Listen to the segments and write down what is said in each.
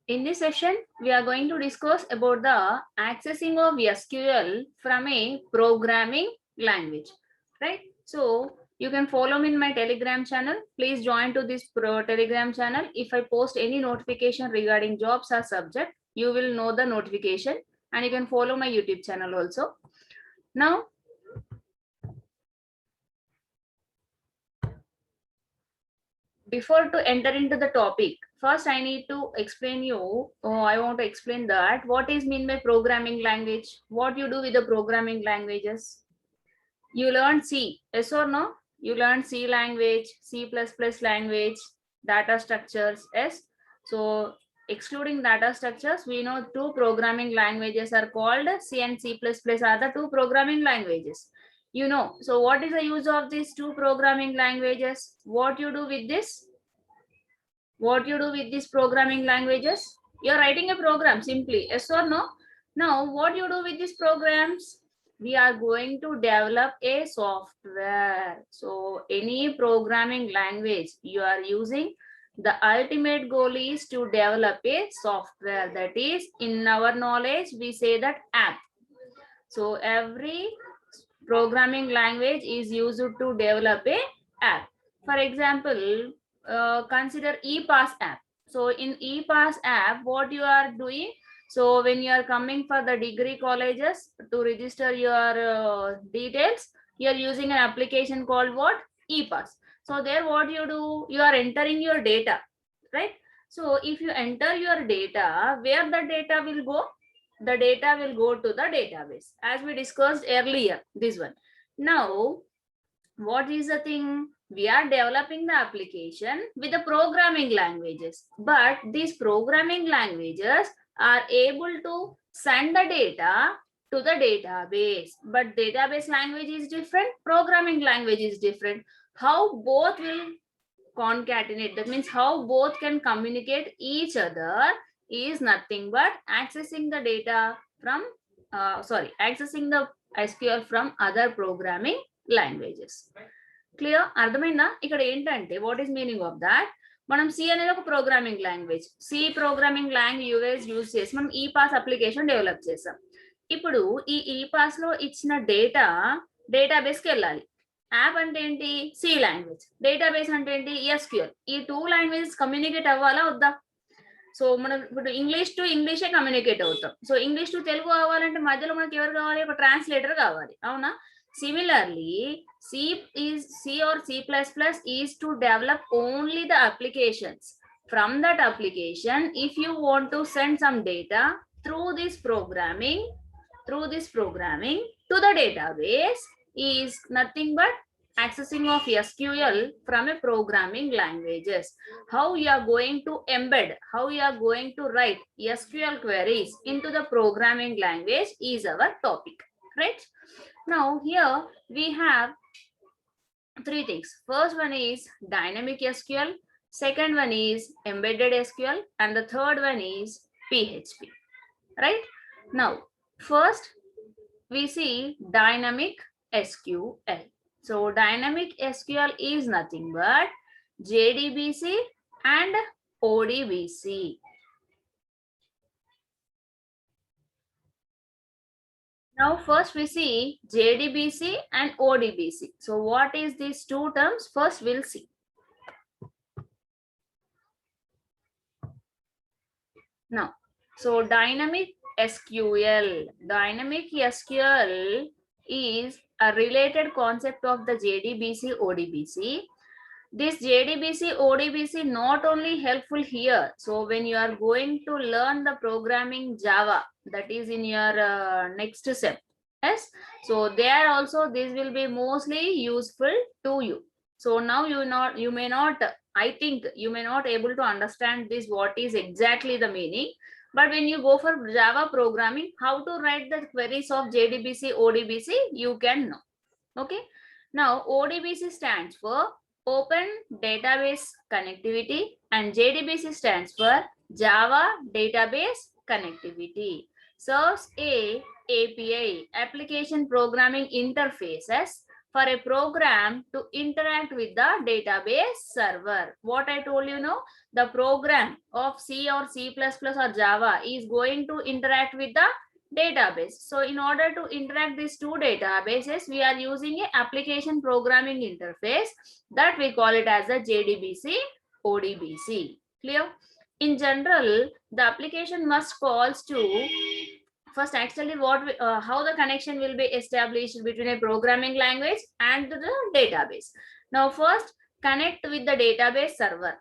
In this session, we are going to discuss about the accessing of SQL from a programming language, right? So you can follow me in my Telegram channel. Please join to this Telegram channel. If I post any notification regarding jobs or subject, you will know the notification, and you can follow my YouTube channel also. Now, before to enter into the topic, first I need to explain you, I want to explain that what is mean by programming language, what you do with the programming languages. You learn C, yes or no? You learn C language, C++ language, data structures, yes. So excluding data structures, we know two programming languages are called C and C++ are the two programming languages. You know, so what is the use of these two programming languages? What you do with this? What you do with these programming languages? You're writing a program simply, yes or no? Now, what you do with these programs? We are going to develop a software. So any programming language you are using, the ultimate goal is to develop a software. That is, in our knowledge, we say that app. So every programming language is used to develop a app. For example, consider ePass app. So in ePass app, what you are doing? So when you are coming for the degree colleges to register your details, you are using an application called what? ePass. So there what you do? You are entering your data, right? So if you enter your data, where the data will go? The data will go to the database, as we discussed earlier, this one. Now, what is the thing? We are developing the application with the programming languages, but these programming languages are able to send the data to the database, but database language is different, programming language is different. How both will concatenate, that means how both can communicate each other, is nothing but accessing the data from accessing the SQL from other programming languages. Clear అర్థమైందా? ఇక్కడ ఏంటంటే what is meaning of that, మనం C అనేది ఒక programming language, C programming language use చేసి మనం ఈ pass application develop చేసాం. ఇప్పుడు ఈ పాస్ లో ఇచ్చిన డేటాబేస్ కి వెళ్ళాలి. యాప్ అంటే ఏంటి? C language. డేటాబేస్ అంటే ఏంటి? ఎస్క్యూఎల్. ఈ టూ లాంగ్వేజెస్ కమ్యూనికేట్ అవ్వాలా వద్దా? సో మనం ఇప్పుడు ఇంగ్లీష్ టు ఇంగ్లీషే కమ్యూనికేట్ అవుతాం. సో ఇంగ్లీష్ టు తెలుగు కావాలంటే మధ్యలో మనకి ఎవరు కావాలి? ఒక ట్రాన్స్లేటర్ కావాలి, అవునా? Similarly, C or C++ is to develop only the applications. From that application, if you want to send some data through this programming to the database, is nothing but accessing of SQL from a programming languages. How you are going to embed, how you are going to write SQL queries into the programming language is our topic, right? Now here we have three things. First one is dynamic SQL, second one is embedded SQL, and the third one is PHP, right? Now first we see dynamic SQL. So dynamic SQL is nothing but JDBC and ODBC. Now first we see JDBC and ODBC. So what is these two terms? First we'll see. Now, so dynamic SQL. Dynamic SQL is a related concept of the JDBC, ODBC. This JDBC, ODBC not only helpful here. So when you are going to learn the programming Java, that is in your next step, yes. So there also this will be mostly useful to you. So now you may not, I think you may not able to understand this, what is exactly the meaning. But when you go for Java programming, how to write the queries of JDBC, ODBC, you can know. Okay. Now ODBC stands for Open Database Connectivity and JDBC stands for Java Database Connectivity. Serves a API, Application Programming Interfaces, for a program to interact with the database server. What I told you, no, the program of C or C++ or Java is going to interact with the database. So in order to interact these two databases, we are using a application programming interface that we call it as a JDBC ODBC. Clear? In general, the application must calls to first actually how the connection will be established between a programming language and the database. Now first connect with the database server.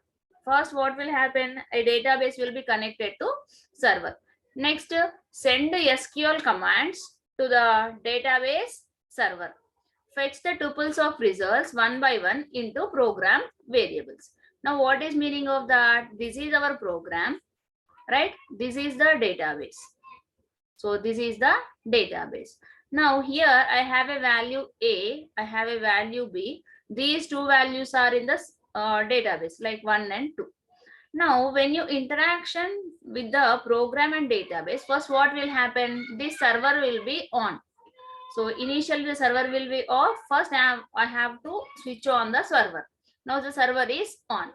First what will happen, a database will be connected to server. Next send SQL commands to the database server. Fetch the tuples of results one by one into program variables. Now what is meaning of that? This is our program, right? This is the database. So this is the database. Now here I have a value A, I have a value B. These two values are in the database like 1 and 2. Now when you interaction with the program and database, first what will happen? This server will be on. So initially the server will be off. First I have to switch on the server. Now the server is on.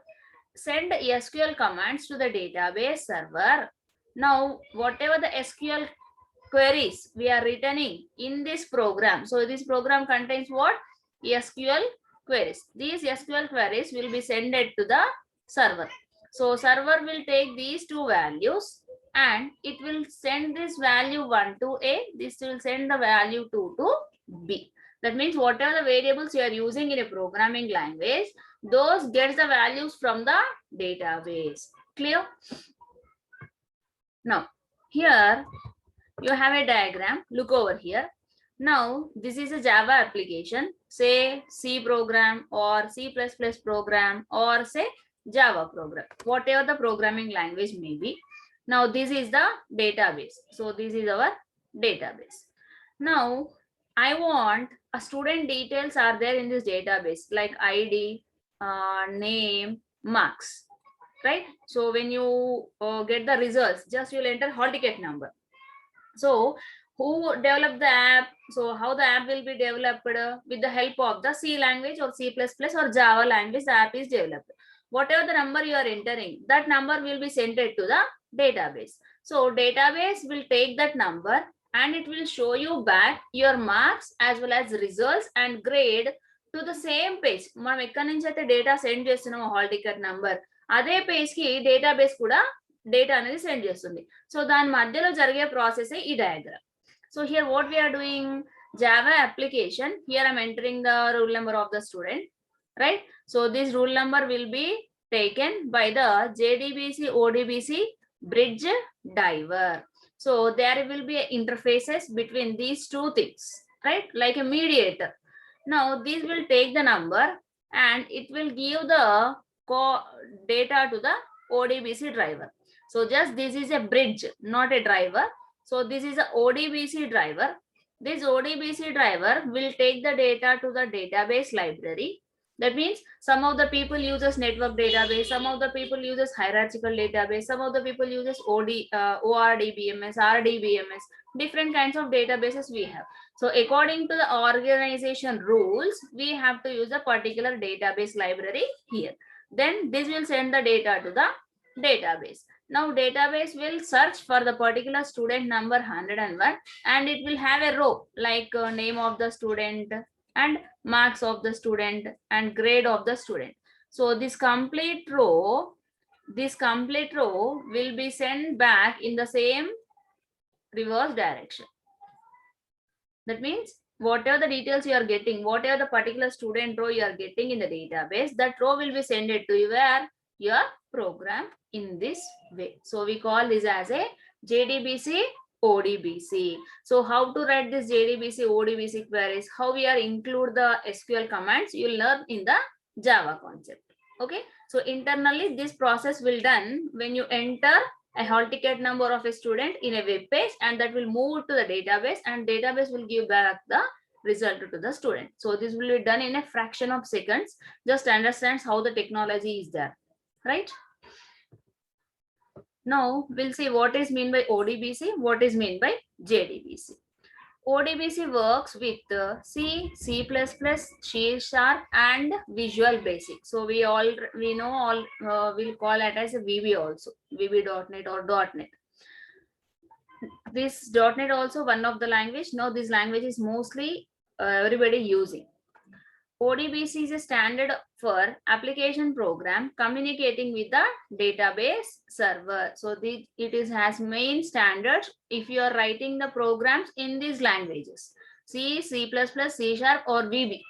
Send SQL commands to the database server. Now whatever the SQL queries we are returning in this program. So this program contains what? SQL queries. These SQL queries will be sent to the server. So server will take these two values and it will send this value 1 to A. This will send the value 2 to B. That means whatever the variables you are using in a programming language, those gets the values from the database. Clear? Now here you have a diagram. Look over here. Now this is a Java application, say C program or C++ program or say Java program, whatever the programming language may be. Now this is the database. So this is our database. Now I want a student details are there in this database like ID, name, marks, right? So when you get the results, just you'll enter hall ticket number. So who developed the app? So how the app will be developed with the help of the C language or C++ or Java language, the app is developed. Whatever the number you are entering, that number will be sent to the database. So database will take that number and it will show you back your marks as well as results and grade to the same page. మనం ఎక్కడి నుంచి అయితే data send చేస్తున్నామో hall ticket number, అదే page కి database కూడా data అనేది send చేస్తుంది. సో దాని మధ్యలో జరిగే ప్రాసెస్ ఈ diagram. So here what we are doing, Java application. Here I'm entering the roll number of the student, right? So this roll number will be taken by the JDBC ODBC bridge diver. So there will be interfaces between these two things, right? Like a mediator. Now this will take the number and it will give the data to the ODBC driver. So just this is a bridge, not a driver. So this is a ODBC driver. This ODBC driver will take the data to the database library. That means some of the people uses network database, some of the people uses hierarchical database, some of the people uses ORDBMS, RDBMS, different kinds of databases we have. So according to the organization rules, we have to use a particular database library here. Then this will send the data to the database. Now database will search for the particular student number 101 and it will have a row like name of the student and marks of the student and grade of the student. So this complete row will be sent back in the same reverse direction. That means whatever the details you are getting, whatever the particular student row you are getting in the database, that row will be sent to you where your program in this way. So we call this as a JDBC ODBC. So how to write this JDBC ODBC queries, how we are include the SQL commands, you'll learn in the Java concept. Okay, so internally this process will done when you enter a hall ticket number of a student in a web page, and that will move to the database and database will give back the result to the student. So this will be done in a fraction of seconds. Just understands how the technology is there, right? Now we'll see what is mean by ODBC, what is mean by JDBC. ODBC works with C, C++, C Sharp, and Visual Basic. So we know all. We'll call it as a VB also, VB.NET or .NET. This .NET also one of the language. Now this language is mostly everybody using. ODBC is a standard for application program communicating with the database server. So it has main standards if you are writing the programs in these languages, C, C++, C Sharp or VB,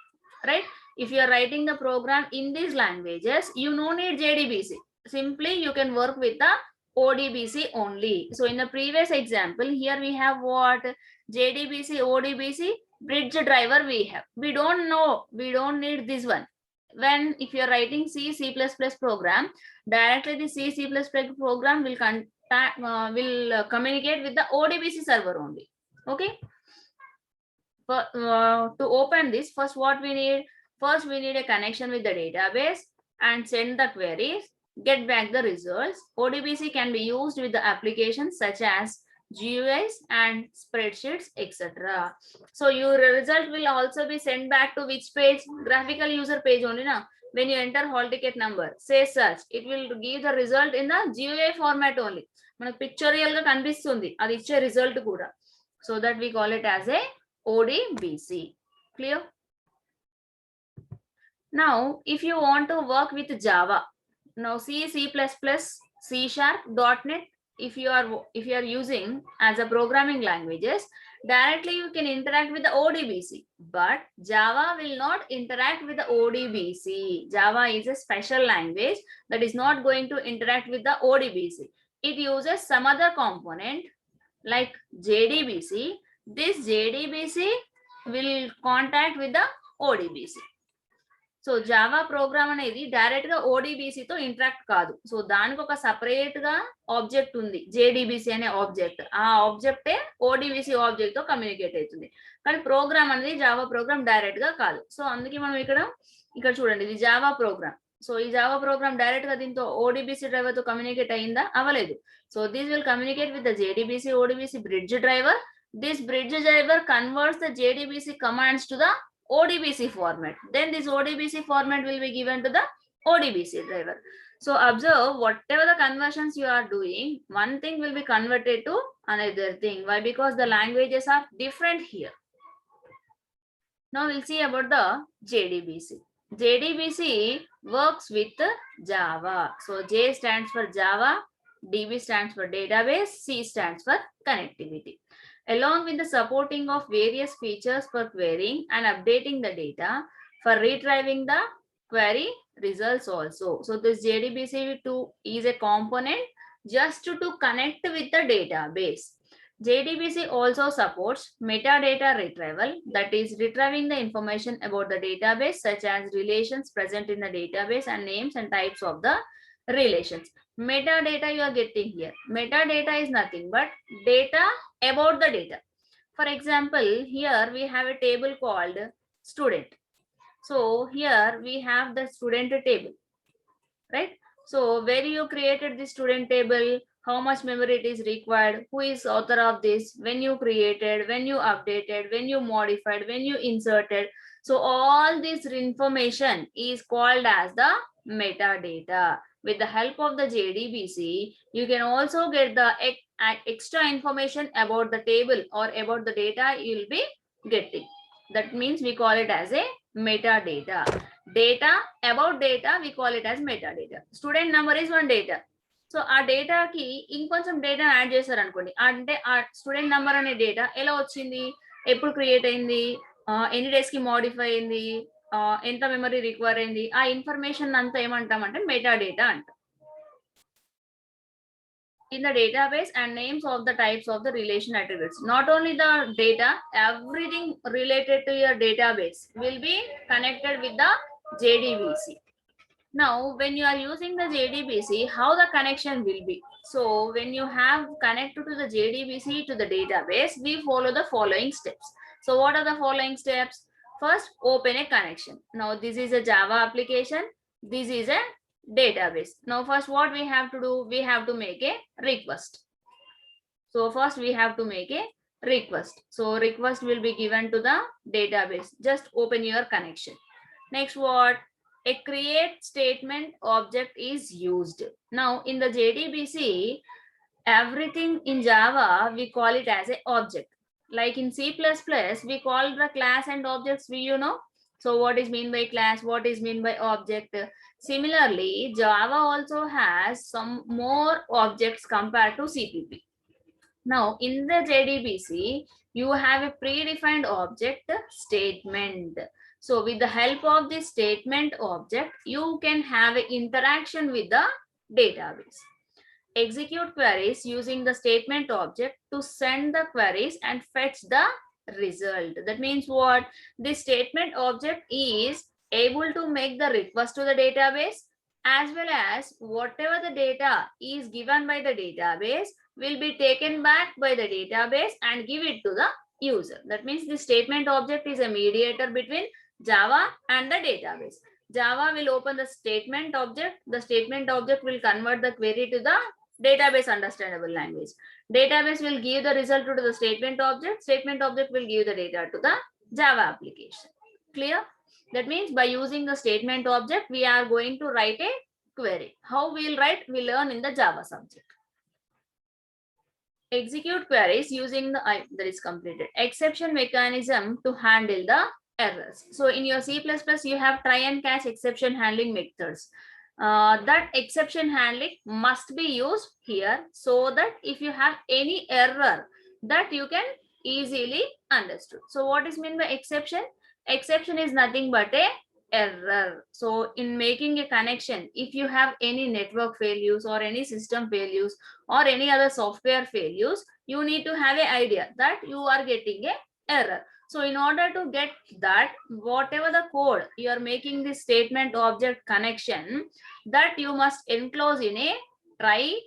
right? If you are writing the program in these languages, you no need JDBC. Simply you can work with the ODBC only. So in the previous example, here we have what? JDBC, ODBC, bridge driver we don't need this one. When if you're writing C program, directly the C program will communicate with the ODBC server only. Okay. To open this, first what we need? First we need a connection with the database and send the queries, get back the results. ODBC can be used with the applications such as GUIs and spreadsheets, etc. So your result will also be sent back to which page? Graphical user page only now. When you enter hall ticket number, say search, it will give the result in the GUI format only. Manaku pictorial ga kanipistundi adi iche result kuda. So that we call it as a ODBC. Clear? Now if you want to work with Java, now C, C++, C Sharp, .NET, if you are using as a programming languages, directly you can interact with the ODBC, but Java will not interact with the ODBC. Java is a special language that is not going to interact with the ODBC. It uses some other component like JDBC. This JDBC will contact with the ODBC. So Java programme అనేది direct గా ODBC తో interact కాదు. So దానికి ఒక separate గా object ఉంది, JDBC అనే object. ఆ ఆబ్జెక్టే ఓడిబిసి ఆబ్జెక్ట్ తో కమ్యూనికేట్ అవుతుంది. కానీ ప్రోగ్రామ్ అనేది జావా ప్రోగ్రామ్ డైరెక్ట్ గా కాదు. సో అందుకే మనం ఇక్కడ చూడండి, ఇది జావా ప్రోగ్రామ్. సో ఈ జావా ప్రోగ్రామ్ డైరెక్ట్ గా దీంతో ఓడిబిసి డ్రైవర్ తో కమ్యూనికేట్ అయిందా? అవ్వలేదు. So this will communicate with the JDBC ODBC bridge driver. This bridge driver converts the JDBC commands to the ODBC format. Then this ODBC format will be given to the ODBC driver. So observe, whatever the conversions you are doing, one thing will be converted to another thing. Why? Because the languages are different here. Now we'll see about the JDBC. JDBC works with Java. So J stands for Java, DB stands for database, C stands for connectivity. Along with the supporting of various features for querying and updating the data for retrieving the query results also. So this JDBC2 is a component just to connect with the database. JDBC also supports metadata retrieval, that is retrieving the information about the database such as relations present in the database and names and types of the relations. Metadata you are getting here. Metadata is nothing but data about the data. For example, here we have a table called student. So here we have the student table, right? So where you created the student table, how much memory it is required, who is author of this, when you created, when you updated, when you modified, when you inserted. So all this information is called as the metadata. With the help of the JDBC, you can also get the extra information about the table or about the data you will be getting. That means we call it as a metadata. Data about data, we call it as metadata. Student number is one data. So our data ki inkoncham data add chesaru anukondi, ante our student number ane data ela vachindi, eppudu create ayindi, ఎన్ని days కి modify అయింది, ఎంత memory require అయింది, ఆ information అంతా ఏమంటామంటే meta data అంటాం. In the database and names of the types of the relation attributes. Not only the data, everything related to your database will be connected with the JDBC. Now, when you are using the JDBC, how the connection will be? So, when you have connected to the JDBC to the database, we follow the following steps. So, what are the following steps? First, open a connection. Now, this is a Java application. This is a database. Now, first what we have to do? We have to make a request. So, first we have to make a request. So request will be given to the database. Just open your connection. Next, what? A create statement object is used. Now in the JDBC, everything in Java, we call it as a object. Like in C++, we call the class and objects, So what is mean by class? What is mean by object? Similarly, Java also has some more objects compared to CPP. Now in the JDBC, you have a predefined object statement. So with the help of this statement object, you can have an interaction with the database. Execute queries using the statement object to send the queries and fetch the result. That means what? This statement object is able to make the request to the database, as well as whatever the data is given by the database will be taken back by the database and give it to the user. That means the statement object is a mediator between Java and the database. Java will open the statement object. The statement object will convert the query to the database understandable language. Database will give the result to the statement object. Statement object will give the data to the Java application. Clear? That means by using the statement object, we are going to write a query. How we'll write? We learn in the Java subject. Execute queries using the that is completed. Exception mechanism to handle the errors. So in your C++, you have try and catch exception handling methods. That exception handling must be used here, so that if you have any error, that you can easily understood. So what is meant by exception? Exception is nothing but a error. So in making a connection, if you have any network failures or any system failures or any other software failures, you need to have an idea that you are getting a error. So in order to get that, whatever the code you are making this statement object connection, that you must enclose in a try.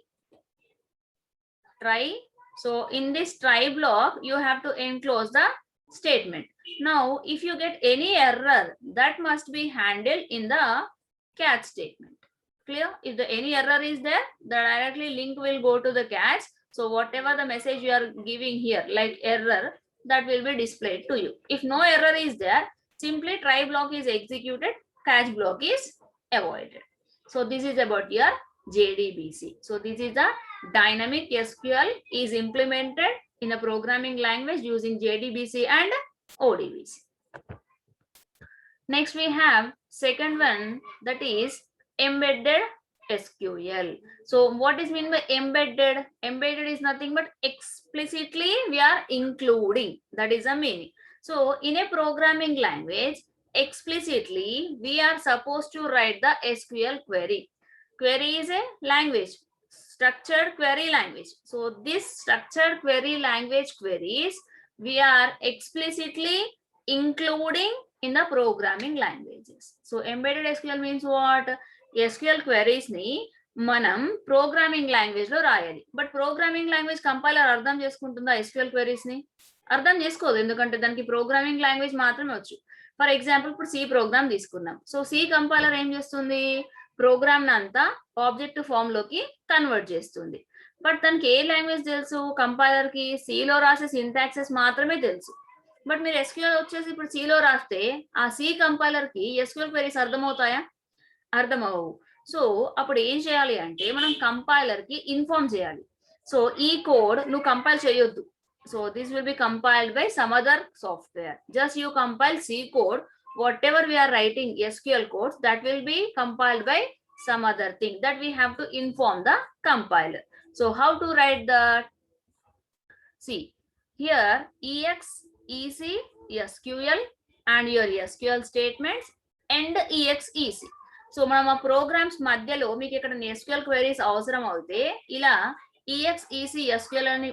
So in this try block, you have to enclose the statement. Now, if you get any error, that must be handled in the catch statement. Clear? If any error is there, the directly link will go to the catch. So whatever the message you are giving here, like error, that will be displayed to you. If no error is there, simply try block is executed, catch block is avoided. So this is about your JDBC. So this is the dynamic SQL is implemented in a programming language using JDBC and ODBC. Next we have second one, that is embedded SQL. So what is mean by embedded? Embedded is nothing but explicitly we are including. That is the meaning. So in a programming language, explicitly we are supposed to write the SQL query. Query is a language, structured query language. So this structured query language queries we are explicitly including in the programming languages. So embedded SQL means what? SQL queries ni మనం programming language లో రాయాలి. But programming language compiler అర్థం చేసుకుంటుందా SQL queries ని? అర్థం చేసుకోదు, ఎందుకంటే దానికి programming language మాత్రమే వచ్చు. ఫర్ ఎగ్జాంపుల్ ఇప్పుడు సి ప్రోగ్రామ్ తీసుకున్నాం. సో సి కంపైలర్ ఏం చేస్తుంది? ప్రోగ్రామ్ అంతా ఆబ్జెక్ట్ ఫామ్ లోకి కన్వర్ట్ చేస్తుంది. బట్ దానికి ఏ లాంగ్వేజ్ తెలుసు? కంపైలర్ కి సిలో రాసే సింటాక్సెస్ మాత్రమే తెలుసు. బట్ మీరు SQL వచ్చేసి ఇప్పుడు సిలో రాస్తే ఆ సి కంపైలర్ కి SQL క్వెరీస్ అర్థమవుతాయా? అర్థమవు. సో అప్పుడు ఏం చేయాలి అంటే మనం కంపైలర్ కి ఇన్ఫార్మ్ చేయాలి. సో ఈ కోడ్ నువ్వు కంపైల్ చేయొద్దు. So this will be compiled by some other software. Just you compile C code. Whatever we are writing SQL codes, that will be compiled by some other thing that we have to inform the compiler. So how to write that? See here, EX, EC, SQL and your SQL statements and EX, EC. So మనం ఆ programmes మధ్యలో మీకు ఇక్కడ SQL queries అవసరం అవుతే ఇలా EX, EC, SQL అని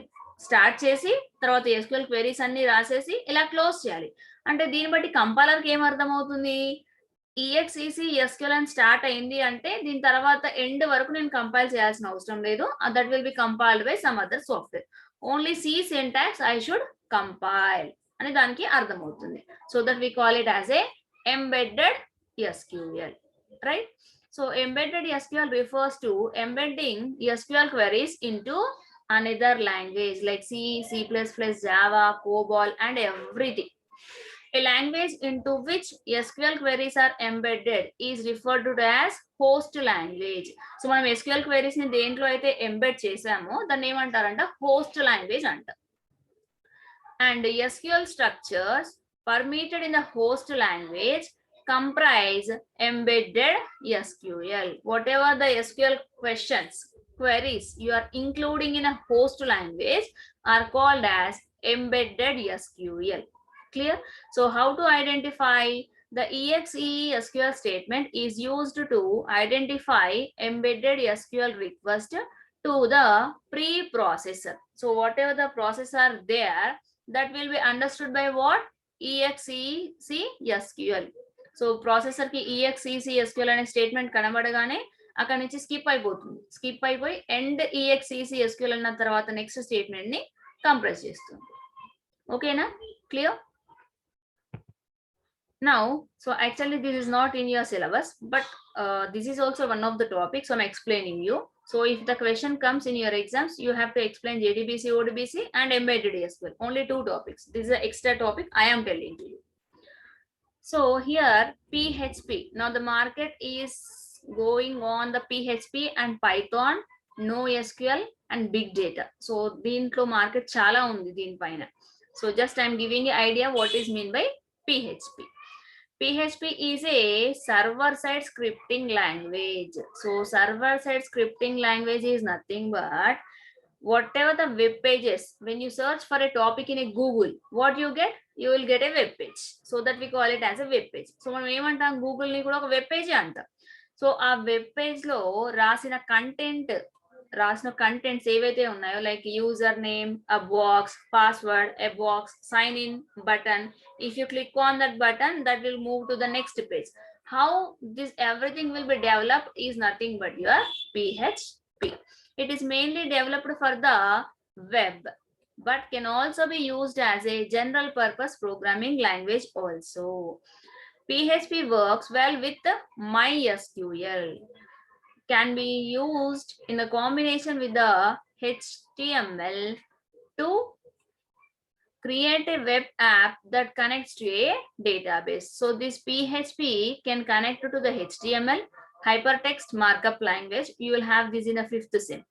start చేసి తర్వాత SQL క్వెరీస్ అన్ని రాసేసి ఇలా క్లోజ్ చేయాలి. అంటే దీన్ని బట్టి కంపైలర్కి ఏం అర్థం అవుతుంది? EX, EC, SQL అని స్టార్ట్ అయింది అంటే దీని తర్వాత ఎండ్ వరకు నేను కంపైల్ చేయాల్సిన అవసరం లేదు. That will be compiled by some other software. Only C syntax I should compile అని దానికి అర్థం అవుతుంది. So that we call it as a embedded SQL. Right? So embedded SQL refers to embedding SQL queries into another language like C, C++, Java, COBOL, and everything. A language into which SQL queries are embedded is referred to as host language. So మనం SQL queries ని దేంట్లో అయితే embed చేసామో దాన్ని ఏమంటారంట host language అంట. And SQL structures permitted in the host language comprise embedded SQL. Whatever the SQL queries you are including in a host language are called as embedded SQL. Clear? So how to identify? The exe SQL statement is used to identify embedded SQL request to the preprocessor. So whatever the processor there, that will be understood by what? exec SQL. So processor ki exec SQL అనే statement కనబడగానే అక్కడ నుంచి skip అయిపోతుంది. Skip అయిపోయి end exec SQL అన్న తర్వాత next statement ని compress చేస్తుంది. ఓకేనా? Clear? Now, so actually this is not in your syllabus, but this is also one of the topics, so I'm explaining you. So if the question comes in your exams, you have to explain JDBC, ODBC, and embedded SQL. Only 2 topics. This is an extra topic I am telling to you. So here PHP. Now the market is going on the PHP and Python, NoSQL, and big data. So దీంట్లో market చాలా ఉంది దీనిపైన. So just I'm giving you idea what is mean by PHP. PHP is a server-side scripting language. So server-side scripting language is nothing but whatever the web pages, when you search for a topic in a Google, what you get? You will get a web page. So that we call it as a web page. So మనం ఏమంటాం Google ని కూడా ఒక web page అంటాం. So ఆ web page లో రాసిన contents ఏవైతే ఉన్నాయో like user name, a box, password, a box, sign in button. If you click on that button, that will move to the next page. How this everything will be developed is nothing but your PHP. It is mainly developed for the web, but can also be used as a general purpose programming language also. PHP works well with MySQL. Can be used in a combination with the HTML to create a web app that connects to a database. So this PHP can connect to the HTML, hypertext markup language. You will have this in a 5th sem.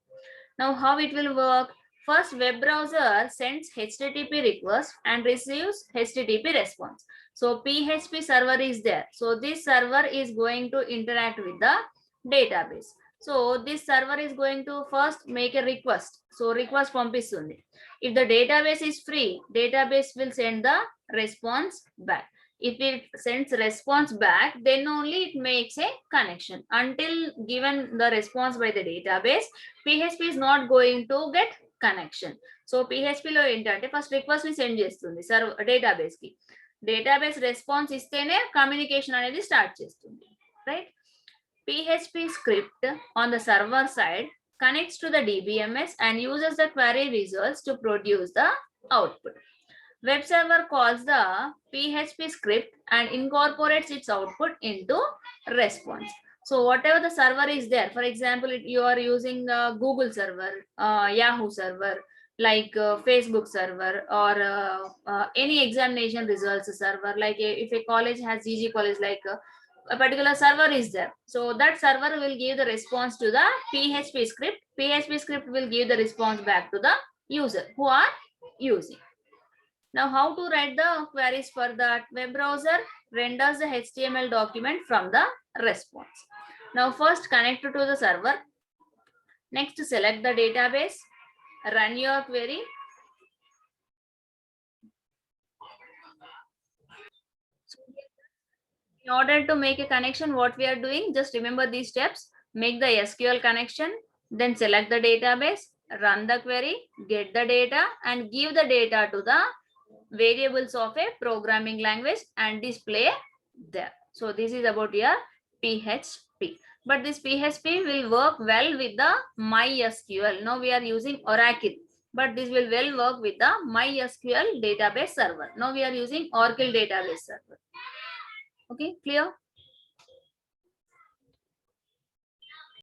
Now how it will work? First, web browser sends HTTP request and receives HTTP response. So PHP server is there. So this server is going to interact with the database. So this server is going to first make a request. So request పంపిస్తుంది. If the database is free, database will send the response back. If it sends response back, then only it makes a connection. Until given the response by the database, PHP is not going to get connection. So PHP లో ఏంటంటే first request ని send చేస్తుంది database కి. Database response ఇస్తేనే communication అనేది start చేస్తుంది, right? PHP script on the server side connects to the DBMS and uses the query results to produce the output. Web server calls the PHP script and incorporates its output into response. So whatever the server is there, for example, you are using Google server, Yahoo server, like Facebook server, or any examination results server, like if a college has GG college, like a particular server is there. So that server will give the response to the PHP script. PHP script will give the response back to the user who are using. Now how to write the queries for that? Web browser renders the HTML document from the response. Now first connect to the server. Next select the database, run your query. In order to make a connection, what we are doing, just remember these steps. Make the SQL connection, then select the database, run the query, get the data, and give the data to the variables of a programming language and display there. So this is about your PHP. But this PHP will work well with the MySQL. Now we are using Oracle, but this will well work with the MySQL database server. Now we are using Oracle database server. Okay, clear?